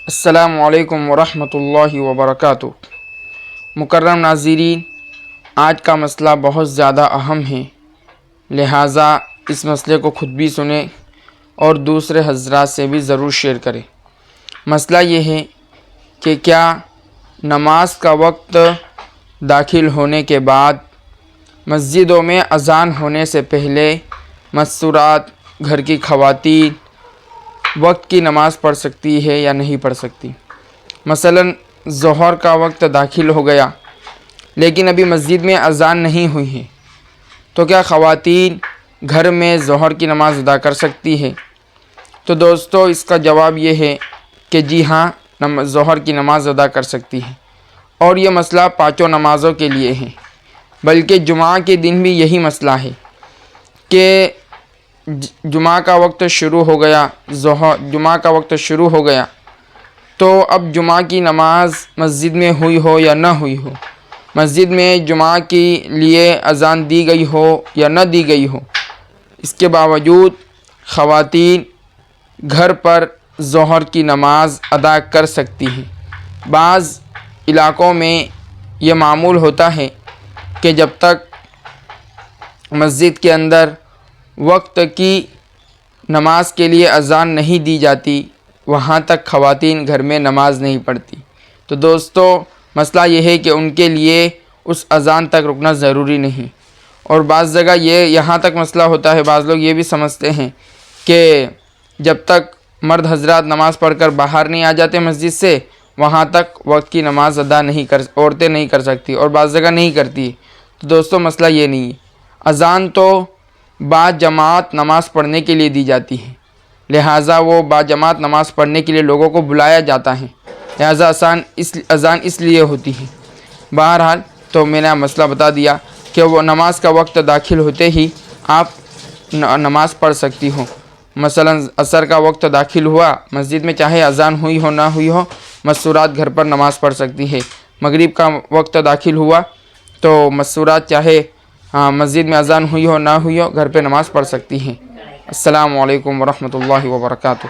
السلام علیکم ورحمۃ اللہ وبرکاتہ۔ مکرم ناظرین، آج کا مسئلہ بہت زیادہ اہم ہے، لہٰذا اس مسئلے کو خود بھی سنیں اور دوسرے حضرات سے بھی ضرور شیئر کریں۔ مسئلہ یہ ہے کہ کیا نماز کا وقت داخل ہونے کے بعد مسجدوں میں اذان ہونے سے پہلے مستورات گھر کی خواتین وقت کی نماز پڑھ سکتی ہے یا نہیں پڑھ سکتی؟ مثلاً ظہر کا وقت داخل ہو گیا لیکن ابھی مسجد میں اذان نہیں ہوئی ہے، تو کیا خواتین گھر میں ظہر کی نماز ادا کر سکتی ہے؟ تو دوستو، اس کا جواب یہ ہے کہ جی ہاں، ظہر کی نماز ادا کر سکتی ہے، اور یہ مسئلہ پانچوں نمازوں کے لیے ہے، بلکہ جمعہ کے دن بھی یہی مسئلہ ہے کہ جمعہ کا وقت شروع ہو گیا، جمعہ کا وقت شروع ہو گیا، تو اب جمعہ کی نماز مسجد میں ہوئی ہو یا نہ ہوئی ہو، مسجد میں جمعہ کے لیے اذان دی گئی ہو یا نہ دی گئی ہو، اس کے باوجود خواتین گھر پر ظہر کی نماز ادا کر سکتی ہیں۔ بعض علاقوں میں یہ معمول ہوتا ہے کہ جب تک مسجد کے اندر وقت کی نماز کے لیے اذان نہیں دی جاتی، وہاں تک خواتین گھر میں نماز نہیں پڑھتی۔ تو دوستو، مسئلہ یہ ہے کہ ان کے لیے اس اذان تک رکنا ضروری نہیں، اور بعض جگہ یہاں تک مسئلہ ہوتا ہے، بعض لوگ یہ بھی سمجھتے ہیں کہ جب تک مرد حضرات نماز پڑھ کر باہر نہیں آ جاتے مسجد سے، وہاں تک وقت کی نماز عورتیں نہیں کر سکتی، اور بعض جگہ نہیں کرتی۔ تو دوستو، مسئلہ یہ نہیں ہے، اذان تو باجماعت نماز پڑھنے کے لیے دی جاتی ہے، لہٰذا وہ باجماعت نماز پڑھنے کے لیے لوگوں کو بلایا جاتا ہے، لہٰذا اذان اس لیے ہوتی ہے۔ بہرحال، تو میں نے مسئلہ بتا دیا کہ وہ نماز کا وقت داخل ہوتے ہی آپ نماز پڑھ سکتی ہو۔ مثلاً عصر کا وقت داخل ہوا، مسجد میں چاہے اذان ہوئی ہو نہ ہوئی ہو، مستورات گھر پر نماز پڑھ سکتی ہے۔ مغرب کا وقت داخل ہوا تو مستورات چاہے مسجد میں اذان ہوئی ہو نہ ہوئی ہو، گھر پہ نماز پڑھ سکتی ہیں۔ السلام علیکم ورحمۃ اللہ وبرکاتہ۔